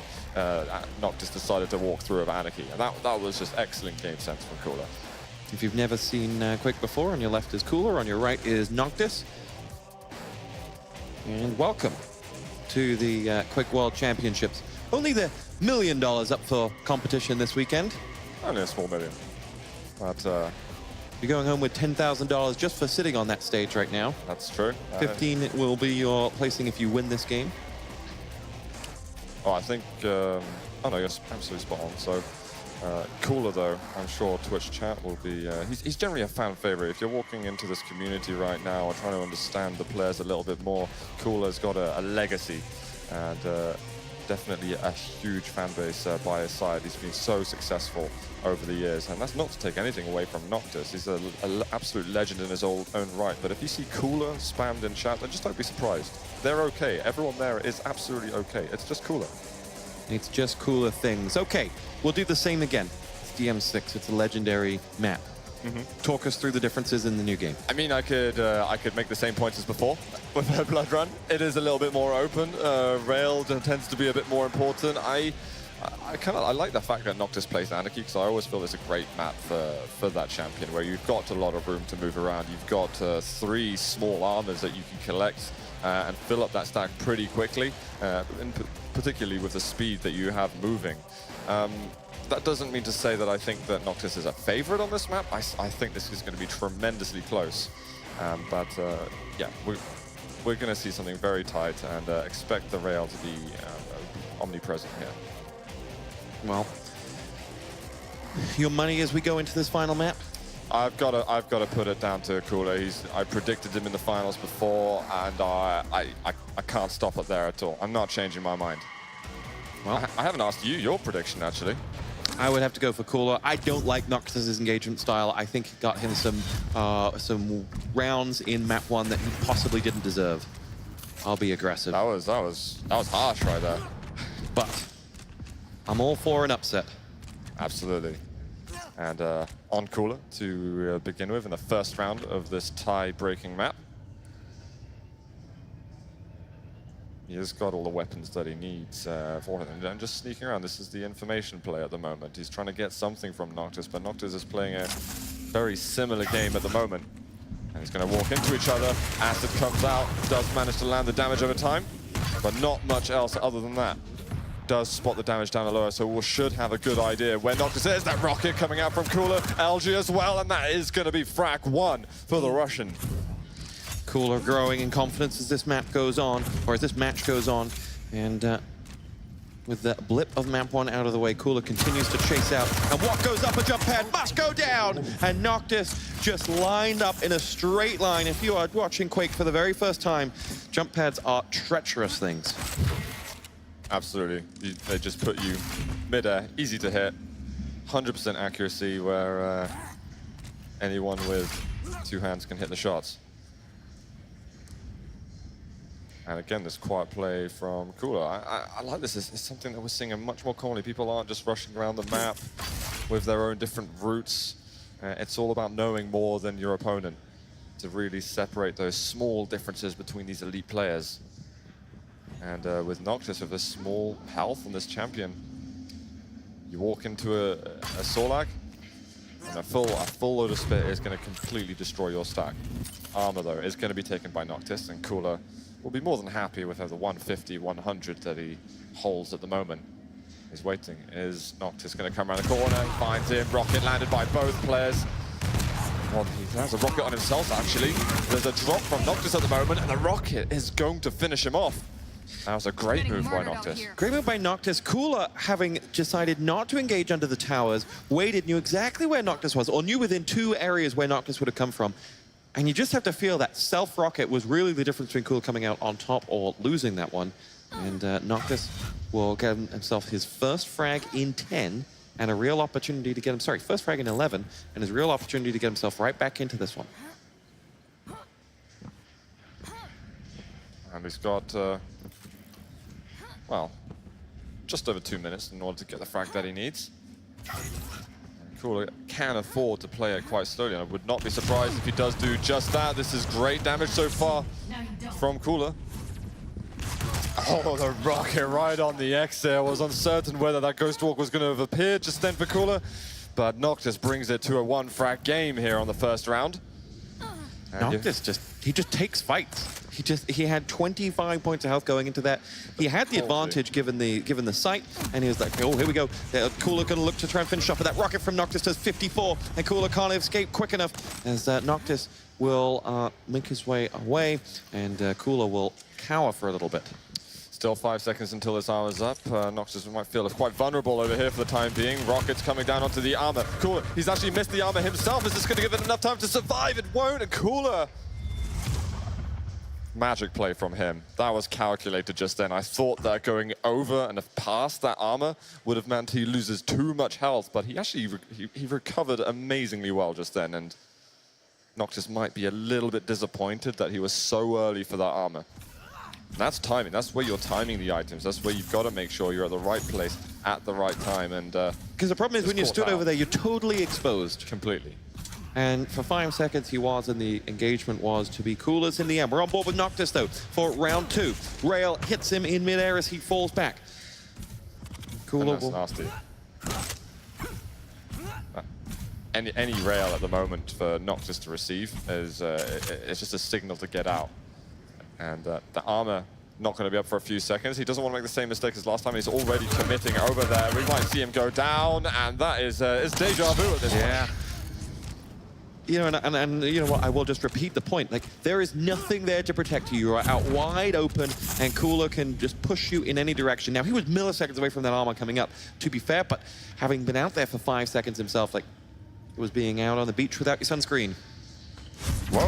Noctis decided to walk through of Anarchy, and that was just excellent game sense from Cooler. If you've never seen Quake before, on your left is Cooler, on your right is Noctis. And welcome to the Quake World Championships. Only the $1 million up for competition this weekend. Only a small million. But you're going home with $10,000 just for sitting on that stage right now. That's true. 15 will be your placing if you win this game. Oh, I think, oh no, you're absolutely spot on. So, Cooler though, I'm sure Twitch chat will be, he's generally a fan favorite. If you're walking into this community right now or trying to understand the players a little bit more, Cooler's got a legacy and definitely a huge fan base by his side. He's been so successful over the years, and that's not to take anything away from Noctis. He's an absolute legend in his own right, but if you see Cooler spammed in chat, then just don't be surprised. They're okay. Everyone there is absolutely okay. It's just Cooler. It's just Cooler things. Okay, we'll do the same again. It's DM6. It's a legendary map. Talk us through the differences in the new game. I mean, I could make the same points as before with Blood Run. It is a little bit more open. Rail tends to be a bit more important. I like the fact that Noctis plays Anarchy, because I always feel it's a great map for that champion, where you've got a lot of room to move around. You've got 3 small armors that you can collect and fill up that stack pretty quickly, particularly with the speed that you have moving. That doesn't mean to say that I think that Noctis is a favorite on this map. I think this is going to be tremendously close. But yeah, we're going to see something very tight, and expect the rail to be omnipresent here. Well, your money as we go into this final map? I've got to put it down to Cooler. I predicted him in the finals before, and I can't stop it there at all. I'm not changing my mind. Well, I haven't asked you your prediction, actually. I would have to go for Cooler. I don't like Noctis' engagement style. I think it got him some rounds in map 1 that he possibly didn't deserve. I'll be aggressive. That was harsh right there. But I'm all for an upset. Absolutely. And on Cooler to begin with in the first round of this tie-breaking map. He has got all the weapons that he needs for him. And just sneaking around, this is the information play at the moment. He's trying to get something from Noctis, but Noctis is playing a very similar game at the moment. And he's going to walk into each other. Acid comes out, does manage to land the damage over time, but not much else other than that. Does spot the damage down lower, so we should have a good idea where Noctis is. That rocket coming out from Cooler, LG as well, and that is going to be frag 1 for the Russian. Cooler growing in confidence as this map goes on, or as this match goes on. And with the blip of map 1 out of the way, Cooler continues to chase out. And what goes up a jump pad must go down! And Noctis just lined up in a straight line. If you are watching Quake for the very first time, jump pads are treacherous things. Absolutely. They just put you mid-air, easy to hit, 100% accuracy where anyone with 2 hands can hit the shots. And again, this quiet play from Cooler. I like this. It's something that we're seeing much more commonly. People aren't just rushing around the map with their own different routes. It's all about knowing more than your opponent to really separate those small differences between these elite players. And with Noctis, with this small health on this champion, you walk into a Sorlag, and a full load of spit is going to completely destroy your stack. Armor, though, is going to be taken by Noctis, and Cooler will be more than happy with the 150, 100 that he holds at the moment. He's waiting. Is Noctis going to come around the corner? Finds him. Rocket landed by both players. Well, he has a rocket on himself, actually. There's a drop from Noctis at the moment, and the rocket is going to finish him off. That was a great move by Noctis. Great move by Noctis. Cooler, having decided not to engage under the towers, waited, knew exactly where Noctis was, or knew within 2 areas where Noctis would have come from. And you just have to feel that self-rocket was really the difference between Cooler coming out on top or losing that one. And Noctis will get himself his first frag in 10 and a real opportunity to get him, sorry, first frag in 11 and his real opportunity to get himself right back into this one. And he's got, well, just over 2 minutes in order to get the frag that he needs. Cooler can afford to play it quite slowly, and I would not be surprised if he does do just that. This is great damage so far from Cooler. Oh, the rocket right on the X there. Was uncertain whether that Ghost Walk was going to have appeared just then for Cooler, but Noctis brings it to a 1-frag game here on the first round. Noctis he just takes fights. He had 25 points of health going into that. He had the advantage given the sight, and he was like, oh, here we go. Cooler gonna look to try and finish off, but that rocket from Noctis does 54, and Cooler can't escape quick enough as Noctis will make his way away, and Cooler will cower for a little bit. Still 5 seconds until this armor's up. Noctis might feel quite vulnerable over here for the time being. Rockets coming down onto the armor. Cooler, he's actually missed the armor himself. Is this going to give it enough time to survive? It won't, and Cooler. Magic play from him. That was calculated just then. I thought that going over and past that armor would have meant he loses too much health, but he actually he recovered amazingly well just then, and Noctis might be a little bit disappointed that he was so early for that armor. That's timing. That's where you're timing the items. That's where you've got to make sure you're at the right place at the right time. And because the problem is when you stood over there, you're totally exposed. Completely. And for 5 seconds, he was, and the engagement was to be Coolers in the end. We're on board with Noctis, though, for round 2. Rail hits him in midair as he falls back. Cooler That's nasty. Any rail at the moment for Noctis to receive is it's just a signal to get out. And the armor not going to be up for a few seconds. He doesn't want to make the same mistake as last time. He's already committing over there. We might see him go down, and that is deja vu at this point. You know, and you know what? I will just repeat the point. Like, there is nothing there to protect you. You are out wide open, and Cooler can just push you in any direction. Now, he was milliseconds away from that armor coming up, to be fair, but having been out there for 5 seconds himself, like, it was being out on the beach without your sunscreen. Whoa,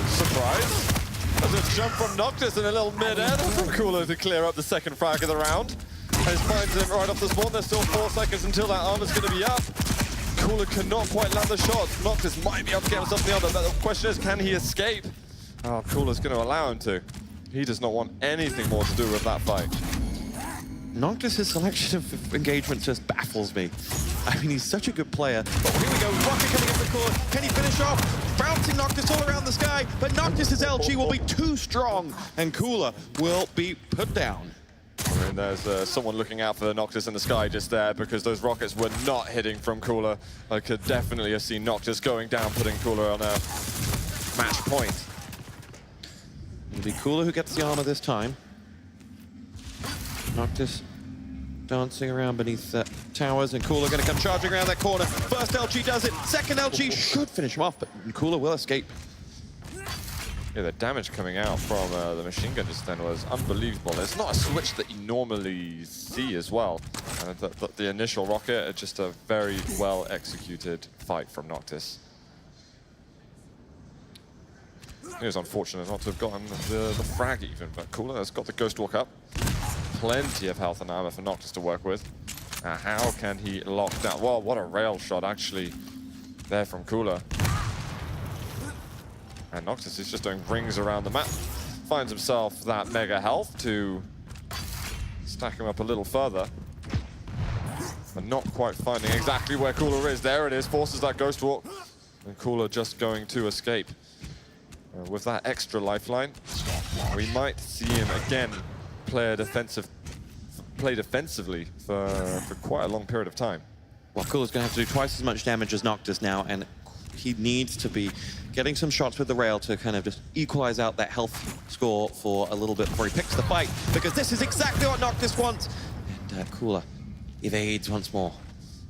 surprise. There's a jump from Noctis in a little mid-air from Cooler to clear up the second frag of the round. And he finds him right off the spawn. There's still 4 seconds until that armor's going to be up. Cooler cannot quite land the shot. Noctis might be able to get himself the other, but the question is, can he escape? Oh, Cooler's going to allow him to. He does not want anything more to do with that fight. Noctis' selection of engagements just baffles me. I mean, he's such a good player. But here we go, rocket coming in the corner. Can he finish off? Bouncing Noctis all around the sky, but Noctis' LG will be too strong, and Cooler will be put down. I mean, there's someone looking out for the Noctis in the sky just there, because those rockets were not hitting from Cooler. I could definitely have seen Noctis going down, putting Cooler on a match point. It'll be Cooler who gets the armor this time. Noctis dancing around beneath the towers, and Cooler going to come charging around that corner. First LG does it. Second LG should finish him off, but Cooler will escape. Yeah, the damage coming out from the machine gun just then was unbelievable. It's not a switch that you normally see as well. And the initial rocket, just a very well executed fight from Noctis. It was unfortunate not to have gotten the frag even, but Cooler has got the Ghost Walk up. Plenty of health and armor for Noctis to work with. How can he lock down? Well, what a rail shot actually there from Cooler. And Noctis is just doing rings around the map. Finds himself that mega health to stack him up a little further. But not quite finding exactly where Cooler is. There it is, forces that Ghost Walk. And Cooler just going to escape. With that extra lifeline, we might see him again play defensively for quite a long period of time. Well, Cooler's going to have to do twice as much damage as Noctis now, and he needs to be getting some shots with the rail to kind of just equalize out that health score for a little bit before he picks the fight, because this is exactly what Noctis wants. And Cooler evades once more.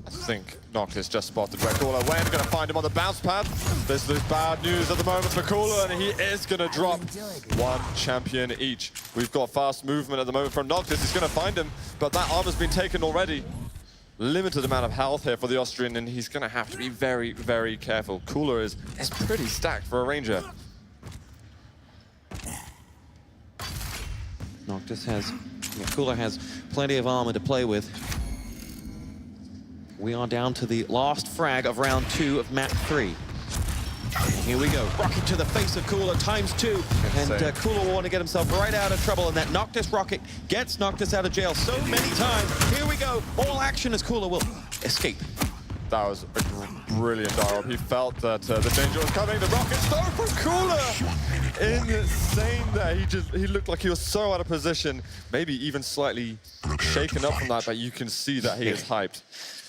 I think Noctis just spotted where Cooler went. Going to find him on the bounce pad. This is bad news at the moment for Cooler, and he is going to drop one champion each. We've got fast movement at the moment from Noctis. He's going to find him, but that armor's been taken already. Limited amount of health here for the Austrian, and he's going to have to be very, very careful. Cooler is pretty stacked for a Ranger. Noctis has, Cooler has plenty of armor to play with. We are down to the last frag of round 2 of map 3. Here we go. Rocket to the face of Cooler ×2. And Cooler will want to get himself right out of trouble. And that Noctis rocket gets Noctis out of jail so many times. Here we go. All action as Cooler will escape. That was a brilliant dive. He felt that the danger was coming. The rocket stole from Cooler. Insane there. He looked like he was so out of position. Maybe even slightly shaken up from that, but you can see that he is hyped.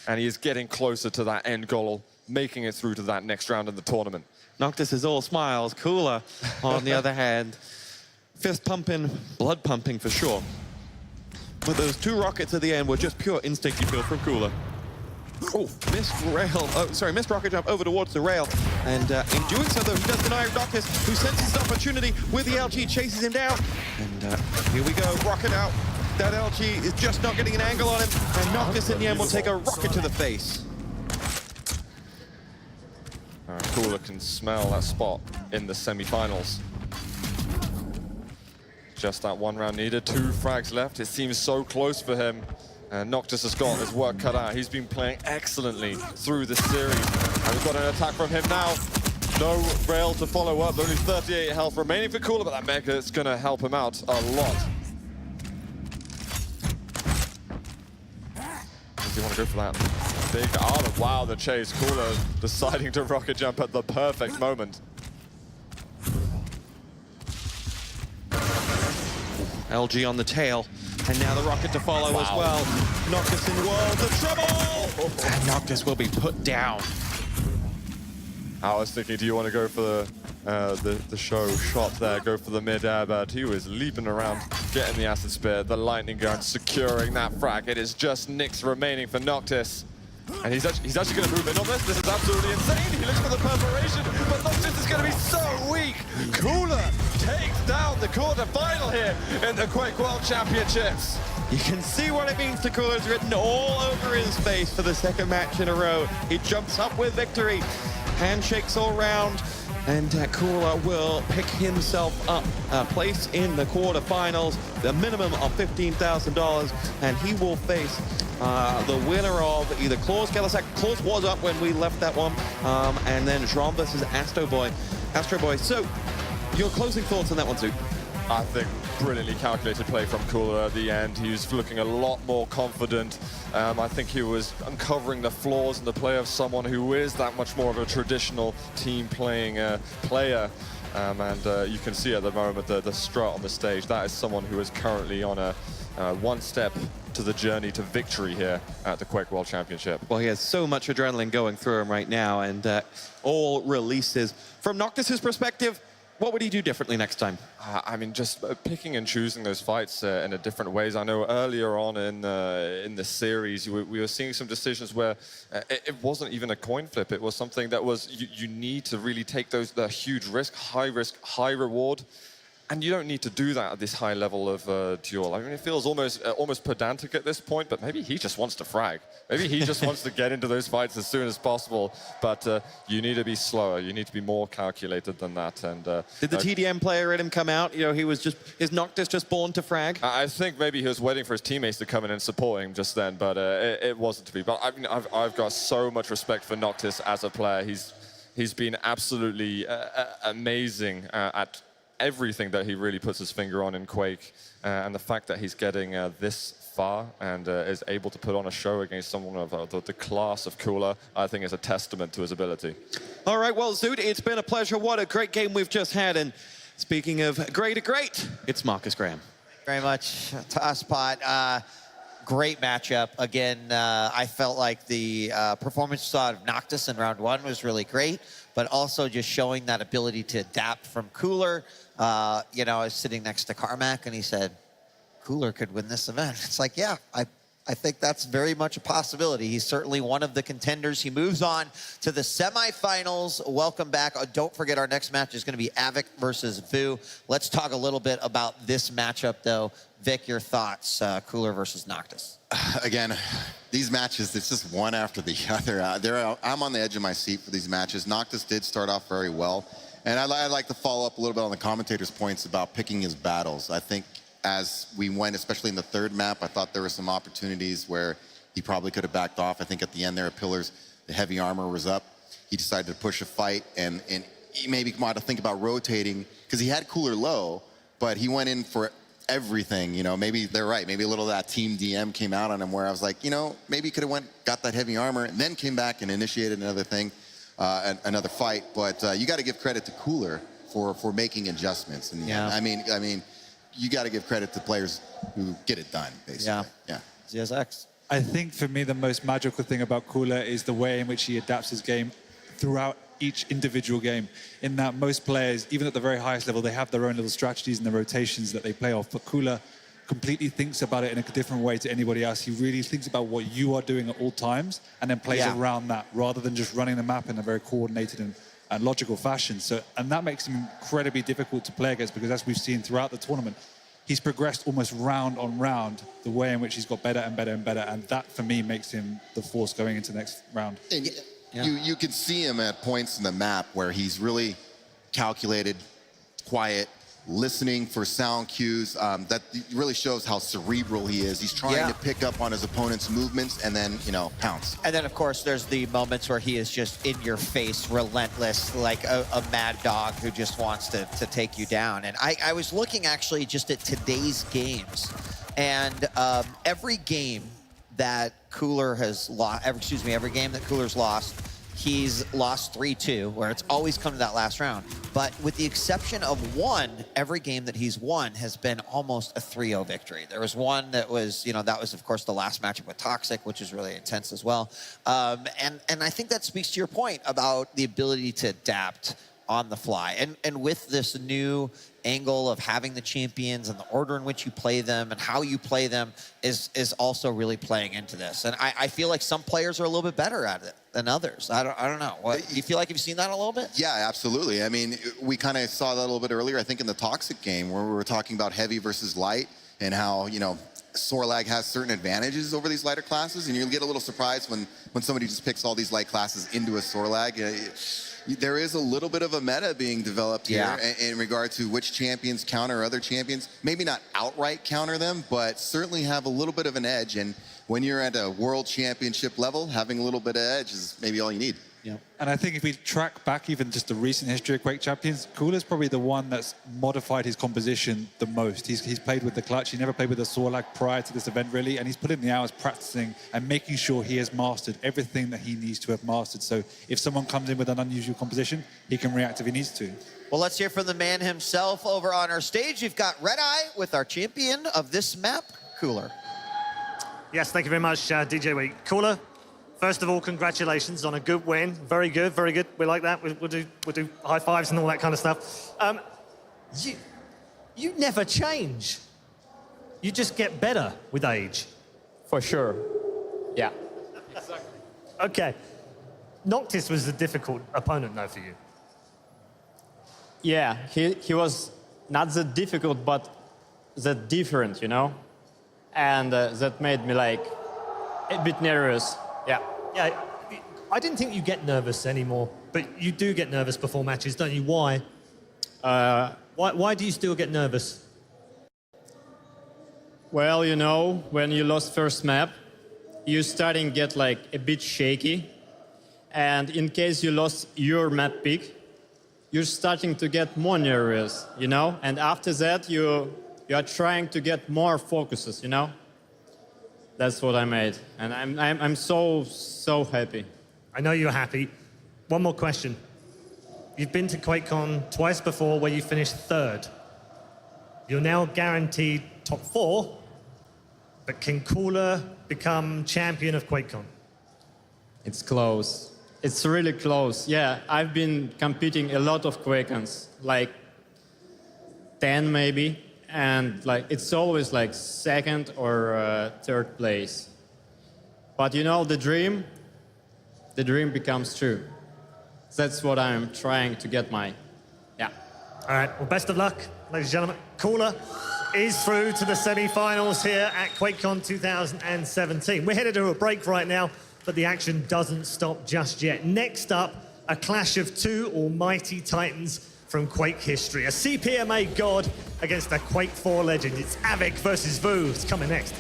And he is getting closer to that end goal, making it through to that next round in the tournament. Noctis is all smiles. Cooler, on the other hand, fist pumping, blood pumping for sure. But those 2 rockets at the end were just pure instinct, you feel, from Cooler. Oh, missed rail. Oh, sorry, missed rocket jump over towards the rail. And in doing so, though, he does deny Noctis, who senses his opportunity with the LG, chases him down. And here we go, rocket out. That LG is just not getting an angle on him, and Noctis in the end will take a rocket to the face. Cooler can smell that spot in the semi-finals. Just that 1 round needed, 2 frags left. It seems so close for him. And Noctis has got his work cut out. He's been playing excellently through the series. And we've got an attack from him now. No rail to follow up. Only 38 health remaining for Cooler, but that Mega is going to help him out a lot. Does he want to go for that big armor? Wow, the chase. Cooler deciding to rocket jump at the perfect moment. LG on the tail, and now the rocket to follow as well. Noctis in worlds of trouble! And Noctis will be put down. I was thinking, do you want to go for the show shot there, go for the mid-air, but he was leaping around, getting the acid spear, the lightning gun, securing that frag. It is just nicks remaining for Noctis. And he's actually going to move in on this. This is absolutely insane. He looks for the perforation, but Noctis is going to be so weak. Cooler takes down the quarterfinal here in the Quake World Championships. You can see what it means to Cooler. It's written all over his face for the 2nd match in a row. He jumps up with victory. Handshakes all round. And Cooler will pick himself up a place in the quarterfinals, the minimum of $15,000, and he will face the winner of either Claus Galasak. Claus was up when we left that one, and then Jean versus Astro Boy. So, your closing thoughts on that one, Zoot? I think brilliantly calculated play from Cooler at the end. He was looking a lot more confident. I think he was uncovering the flaws in the play of someone who is that much more of a traditional team playing player. And you can see at the moment the strut on the stage. That is someone who is currently on a 1 step to the journey to victory here at the Quake World Championship. Well, he has so much adrenaline going through him right now, and all releases. From Noctis's perspective, what would he do differently next time? I mean, just picking and choosing those fights in a different ways. I know earlier on in the series, we were seeing some decisions where it wasn't even a coin flip. It was something that was, you need to really take the huge risk, high reward. And you don't need to do that at this high level of duel. I mean, it feels almost pedantic at this point, but maybe he just wants to frag. Maybe he just wants to get into those fights as soon as possible. But you need to be slower. You need to be more calculated than that. And did the TDM player in him come out? You know, he was just, is Noctis just born to frag? I think maybe he was waiting for his teammates to come in and support him just then, but it wasn't to be. But I mean, I've got so much respect for Noctis as a player. He's been absolutely amazing at everything that he really puts his finger on in Quake, and the fact that he's getting this far and is able to put on a show against someone of the class of Cooler, I think is a testament to his ability. All right, well, Zoot, it's been a pleasure. What a great game we've just had. And speaking of great, it's Marcus Graham. Very much to us, Pot. Great matchup. Again, I felt like the performance out of Noctis in round 1 was really great, but also just showing that ability to adapt from Cooler. You know, I was sitting next to Carmack, and he said, Cooler could win this event. It's like, yeah, I I think that's very much a possibility. He's certainly one of the contenders. He moves on to the semifinals. Welcome back. Don't forget our next match is going to be Avic versus Vu. Let's talk a little bit about this matchup, though. Vic, your thoughts, Cooler versus Noctis. Again, these matches, it's just one after the other. I'm on the edge of my seat for these matches. Noctis did start off very well. And I'd like to follow up a little bit on the commentator's points about picking his battles. I think as we went, especially in the third map, I thought there were some opportunities where he probably could have backed off. I think at the end there at Pillars, the heavy armor was up. He decided to push a fight, and he maybe might have think about rotating, because he had Cooler low, but he went in for everything. You know, maybe they're right. Maybe a little of that Team DM came out on him, where I was like, you know, maybe he could have got that heavy armor, and then came back and initiated another thing, another fight. But you got to give credit to Cooler for making adjustments. And yeah, I mean, you got to give credit to players who get it done, basically. Yeah. ZSX. I think for me, the most magical thing about Cooler is the way in which he adapts his game throughout each individual game. In that most players, even at the very highest level, they have their own little strategies and the rotations that they play off. But Cooler completely thinks about it in a different way to anybody else. He really thinks about what you are doing at all times and then plays around that, rather than just running the map in a very coordinated and logical fashion. And that makes him incredibly difficult to play against, because as we've seen throughout the tournament, he's progressed almost round on round, the way in which he's got better and better and better. And that, for me, makes him the force going into the next round. And you can see him at points in the map where he's really calculated, quiet, listening for sound cues. That really shows how cerebral he is. He's trying to pick up on his opponent's movements and then, you know, pounce. And then, of course, there's the moments where he is just in your face, relentless, like a mad dog who just wants to take you down. And I was looking actually just at today's games, and every game that Cooler has lost, every game that Cooler's lost, he's lost 3-2, where it's always come to that last round. But with the exception of one, every game that he's won has been almost a 3-0 victory. There was one that was, you know, that was, of course, the last matchup with Toxic, which is really intense as well. And I think that speaks to your point about the ability to adapt on the fly. And with this new angle of having the champions and the order in which you play them and how you play them is also really playing into this. And I feel like some players are a little bit better at it than others. I don't know. What, do you feel like you've seen that a little bit? Yeah, absolutely. I mean, we kind of saw that a little bit earlier, I think, in the Toxic game, where we were talking about heavy versus light and how, you know, Sorlag has certain advantages over these lighter classes, and you'll get a little surprised when somebody just picks all these light classes into a Sorlag. There is a little bit of a meta being developed here in regard to which champions counter other champions. Maybe not outright counter them, but certainly have a little bit of an edge. And when you're at a world championship level, having a little bit of edge is maybe all you need. Yeah. And I think if we track back even just the recent history of Quake Champions, Cooler's probably the one that's modified his composition the most. He's played with the clutch. He never played with the Sorlag prior to this event, really, and he's put in the hours practicing and making sure he has mastered everything that he needs to have mastered. So if someone comes in with an unusual composition, he can react if he needs to. Well, let's hear from the man himself over on our stage. We've got Red Eye with our champion of this map, Cooler. Yes, thank you very much, DJ Week. Cooler, first of all, congratulations on a good win. Very good, very good. We like that. We'll do high fives and all that kind of stuff. You never change. You just get better with age. For sure. Yeah. Exactly. Okay. Noctis was a difficult opponent, though, for you. Yeah, he was not that difficult, but that different, you know? And that made me, like, a bit nervous. Yeah. Yeah, I didn't think you get nervous anymore, but you do get nervous before matches, don't you? Why? Why do you still get nervous? Well, you know, when you lost first map, you starting get, like, a bit shaky. And in case you lost your map pick, you're starting to get more nervous, you know? And after that, you are trying to get more focuses, you know? That's what I made, and I'm so happy. I know you're happy. One more question. You've been to QuakeCon twice before where you finished third. You're now guaranteed top 4, but can Cooler become champion of QuakeCon? It's close. It's really close. Yeah, I've been competing a lot of QuakeCons, like 10 maybe. And like it's always like second or third place. But you know, the dream becomes true. That's what I'm trying to get my, yeah. All right, well, best of luck, ladies and gentlemen. Cooler is through to the semi-finals here at QuakeCon 2017. We're headed to a break right now, but the action doesn't stop just yet. Next up, a clash of two almighty titans from Quake history. A CPMA god against a Quake 4 legend. It's Avic versus Vu. It's coming next.